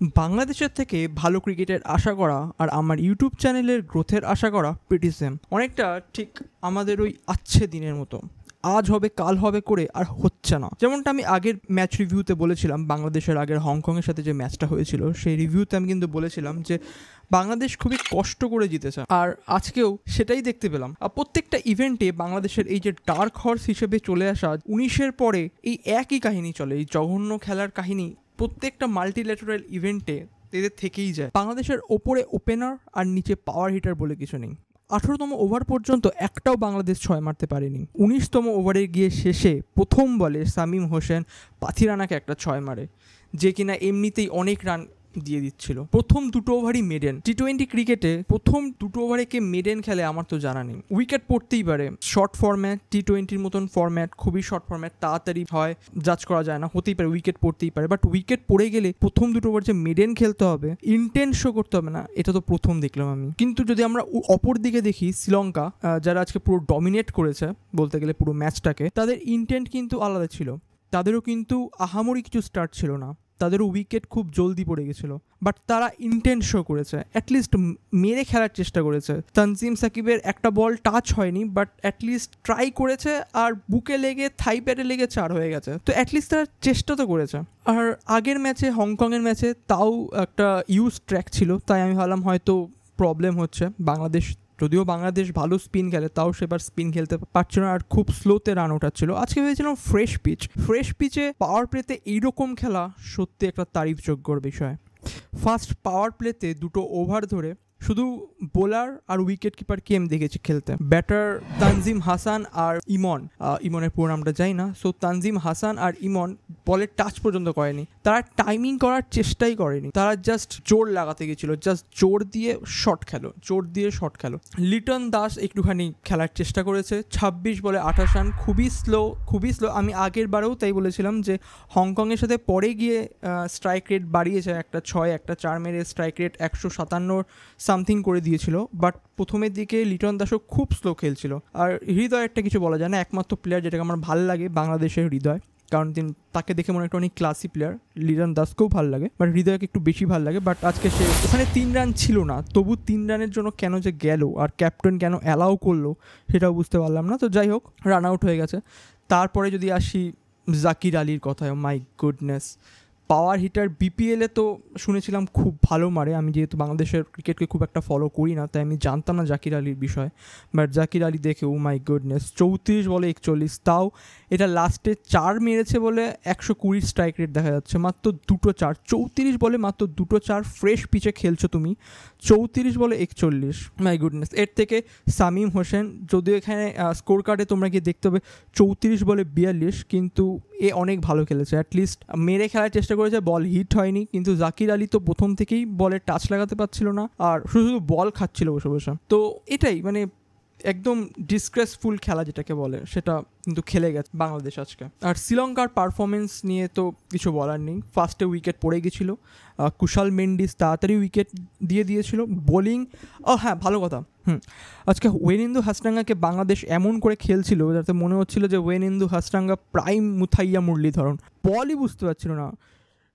বাংলাদেশের থেকে ভালো ক্রিকেটের আশা করা আর আমার ইউটিউব চ্যানেলের গ্রোথের আশা করা প্রিটি সেম। অনেকটা ঠিক আমাদের ওই আচ্ছে দিনের মতো, আজ হবে কাল হবে করে আর হচ্ছে না। যেমনটা আমি আগের ম্যাচ রিভিউতে বলেছিলাম, বাংলাদেশের আগের হংকংয়ের সাথে যে ম্যাচটা হয়েছিল সেই রিভিউতে আমি কিন্তু বলেছিলাম যে বাংলাদেশ খুবই কষ্ট করে জিতেছে, আর আজকেও সেটাই দেখতে পেলাম। আর প্রত্যেকটা ইভেন্টে বাংলাদেশের এই যে ডার্ক হর্স হিসেবে চলে আসা 19-এর পরে এই একই কাহিনী চলে, এই জঘন্য খেলার কাহিনী প্রত্যেকটা মাল্টিল্যাটারাল ইভেন্টে এদের থেকেই যায়। বাংলাদেশের ওপরে ওপেনার আর নিচে পাওয়ার হিটার বলে কিছু নেই। 18তম ওভার পর্যন্ত একটাও বাংলাদেশ 6 মারতে পারেনি। 19তম ওভারে গিয়ে শেষে প্রথম বলে শামীম হোসেন পাথিরানাকে একটা 6 মারে, যে কিনা এমনিতেই অনেক রান দিয়ে দিচ্ছিল। প্রথম দুটো ওভারই মেডেন। টি-20 ক্রিকেটে প্রথম দুটো ওভারে কে মেডেন খেলে আমার তো জানা নেই। উইকেট পড়তেই পারে, শর্ট ফরম্যাট, টি-20-র মতন ফরম্যাট, খুবই শর্ট ফরম্যাট, তাড়াতাড়ি হয়, জাজ করা যায় না, হতেই পারে উইকেট পড়তেই পারে। বাট উইকেট পড়ে গেলে প্রথম দুটো ওভার যে মেডেন খেলতে হবে, ইন্টেন্স শো করতে হবে না, এটা তো প্রথম দেখলাম আমি। কিন্তু যদি আমরা অপর দিকে দেখি, শ্রীলঙ্কা যারা আজকে পুরো ডমিনেট করেছে বলতে গেলে পুরো ম্যাচটাকে, তাদের ইন্টেন্ট কিন্তু আলাদা ছিল। তাদেরও কিন্তু আহামরি কিছু স্টার্ট ছিল না, তাদেরও উইকেট খুব জলদি পড়ে গেছিলো, বাট তারা ইন্টেন্ট শো করেছে, অ্যাটলিস্ট মেরে খেলার চেষ্টা করেছে। তানজিম সাকিবের একটা বল টাচ হয়নি, বাট অ্যাটলিস্ট ট্রাই করেছে, আর বুকে লেগে থাই প্যাডে লেগে 4 হয়ে গেছে, তো অ্যাটলিস্ট তারা চেষ্টা তো করেছে। আর আগের ম্যাচে, হংকংয়ের ম্যাচে তাও একটা ইউজ ট্র্যাক ছিল, তাই আমি ভাবলাম হয়তো প্রবলেম হচ্ছে। বাংলাদেশ, যদিও বাংলাদেশ ভালো স্পিন খেলে, তাও সেবার স্পিন খেলতে পারছিল না আর খুব স্লোতে রান ওঠাচ্ছিল। আজকে ভেবেছিলাম ফ্রেশ পিচে পাওয়ার প্লেতে এইরকম খেলা সত্যি একটা তারিফযোগ্য বিষয়। ফার্স্ট পাওয়ার প্লেতে দুটো ওভার ধরে শুধু বোলার আর উইকেট কিপার কে আমি দেখেছি খেলতে। ব্যাটার তানজিম হাসান আর ইমনের পুরো নামটা যাই না, সো তানজিম হাসান আর ইমন বলের টাচ পর্যন্ত করেনি, তারা টাইমিং করার চেষ্টাই করেনি, তারা জাস্ট জোর লাগাতে গেছিলো, জাস্ট জোর দিয়ে শট খেলো। লিটন দাস একটুখানি খেলার চেষ্টা করেছে, 26 বলে 28 রান, খুবই স্লো। আমি আগের বারেও তাই বলেছিলাম যে হংকংয়ের সাথে পরে গিয়ে স্ট্রাইক রেট বাড়িয়েছে, একটা 6 একটা 4 মেরে স্ট্রাইক রেট 157 সামথিং করে দিয়েছিল। বাট প্রথমের দিকে লিটন দাসও খুব স্লো খেলছিল। আর হৃদয় একটা কিছু বলা যায় না, একমাত্র প্লেয়ার যেটাকে আমার ভালো লাগে বাংলাদেশের হৃদয়, কারণ তাকে দেখে মনে একটা অনেক ক্লাসি প্লেয়ার। লিটন দাসকেও ভালো লাগে, বাট হৃদয়কে একটু বেশি ভালো লাগে। বাট আজকে সে ওখানে 3 রান ছিল না, তবু 3 রানের জন্য কেন যে গেল আর ক্যাপ্টেন কেন অ্যালাউ করলো সেটাও বুঝতে পারলাম না। তো যাই হোক, রান আউট হয়ে গেছে। তারপরে যদি আসি জাকির আলীর কথায়, মাই গুডনেস, পাওয়ার হিটার বিপিএলে তো শুনেছিলাম খুব ভালো মারে। আমি যেহেতু বাংলাদেশের ক্রিকেটকে খুব একটা ফলো করি না, তাই আমি জানতাম না জাকির আলীর বিষয়। বাট জাকির আলী দেখে ও মাই গুডনেস, 34 বলে 41, তাও এটা লাস্টে 4 মেরেছে বলে 120 স্ট্রাইক রেট দেখা যাচ্ছে, মাত্র 2টো 4। 34 বলে মাত্র 2টো 4, ফ্রেশ পিচে খেলছো তুমি, 34 বলে 41, মাই গুডনেস। এর থেকে শামীম হোসেন, যদিও এখানে স্কোর কার্ডে তোমরা গিয়ে দেখতে হবে 34 বলে 42, কিন্তু এ অনেক ভালো খেলেছে, অ্যাটলিস্ট মেরে খেলার চেষ্টা করেছে, বল হিট হয়নি। কিন্তু জাকির আলী তো প্রথম থেকেই বলে টাচ লাগাতে পারছিল না, আর শুধু বল খাচ্ছিল বসে বসে। তো এটাই মানে একদম ডিসগ্রেসফুল খেলা যেটাকে বলে, সেটা কিন্তু খেলে গেছে বাংলাদেশ আজকে। আর শ্রীলঙ্কার পারফরমেন্স নিয়ে তো কিছু বলার নেই, ফার্স্টে উইকেট পড়ে গেছিলো, কুশাল মেন্ডিস তাড়াতাড়ি উইকেট দিয়ে দিয়েছিল। বোলিং, হ্যাঁ ভালো কথা, আজকে ওয়েনিন্দু হাসরাঙ্গাকে বাংলাদেশ এমন করে খেলছিল যাতে মনে হচ্ছিল যে ওয়েনিন্দু হাসরাঙ্গা প্রাইম মুথাইয়া মুরলীধরন, বলই বুঝতে পারছিল না,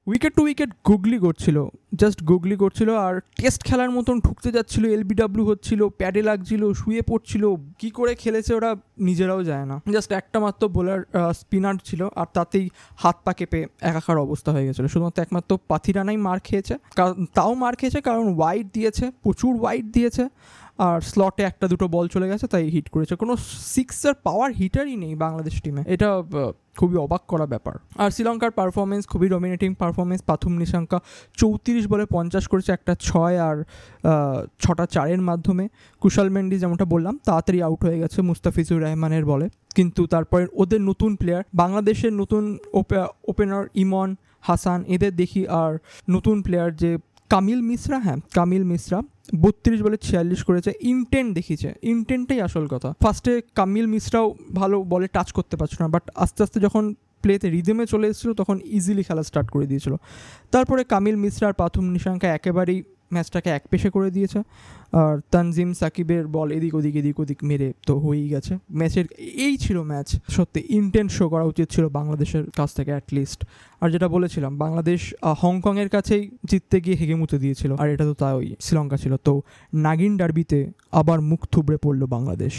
উইকেট টু উইকেট গুগলি করছিল, আর টেস্ট খেলার মতন ঢুকতে যাচ্ছিল, এলবিডব্লিউ হচ্ছিল, প্যাডে লাগছিল, শুয়ে পড়ছিল, কি করে খেলেছে ওরা নিজেরাও যায় না। জাস্ট একটা মাত্র বোলার স্পিনার ছিল, আর তাতেই হাত পা কেঁপে একাকার অবস্থা হয়ে গেছিলো। শুধুমাত্র একমাত্র পাথিরানাই মার খেয়েছে, কারণ ওয়াইড দিয়েছে, প্রচুর ওয়াইড দিয়েছে, আর স্লটে একটা দুটো বল চলে গেছে, তাই হিট করেছে। কোনো সিক্সার পাওয়ার হিটারই নেই বাংলাদেশ টিমে, এটা খুবই অবাক করা ব্যাপার। আর শ্রীলঙ্কার পারফরমেন্স খুবই ডমিনেটিং পারফরমেন্স। পাথুম নিশাঙ্কা 34 বলে 50 করেছে, একটা 6 আর 6টা 4-এর মাধ্যমে। কুশাল মেন্ডিস যেমনটা বললাম তাড়াতাড়ি আউট হয়ে গেছে মুস্তাফিজুর রহমানের বলে। কিন্তু তারপরে ওদের নতুন প্লেয়ার, বাংলাদেশের নতুন ওপেনার ইমন, হাসান, এদের দেখি। আর নতুন প্লেয়ার যে কামিল মিশ্রা 32 বলে 46 করেছে। ইন্টেন্ট দেখিয়েছে, ইন্টেন্টটাই আসল কথা। ফার্স্টে কামিল মিশ্রাও ভালো বলে টাচ করতে পারছিল না, বাট আস্তে আস্তে যখন প্লেতে রিদমে চলে এসেছিলো তখন ইজিলি খেলা স্টার্ট করে দিয়েছিল। তারপরে কামিল মিশ্রা আর পাথুম নিশাঙ্কা একেবারেই ম্যাচটাকে একপেশে করে দিয়েছে। আর তানজিম সাকিবের বল এদিক ওদিক মেরে তো হয়েই গেছে ম্যাচের। এই ছিল ম্যাচ। সত্যি ইন্টেন্স শো করা উচিত ছিল বাংলাদেশের কাছ থেকে অ্যাটলিস্ট। আর যেটা বলেছিলাম, বাংলাদেশ হংকংয়ের কাছেই জিততে গিয়ে হেগেমুতে দিয়েছিল, আর এটা তো তাই শ্রীলঙ্কা ছিল। তো নাগিন ডার্বিতে আবার মুখ থুবড়ে পড়ল বাংলাদেশ।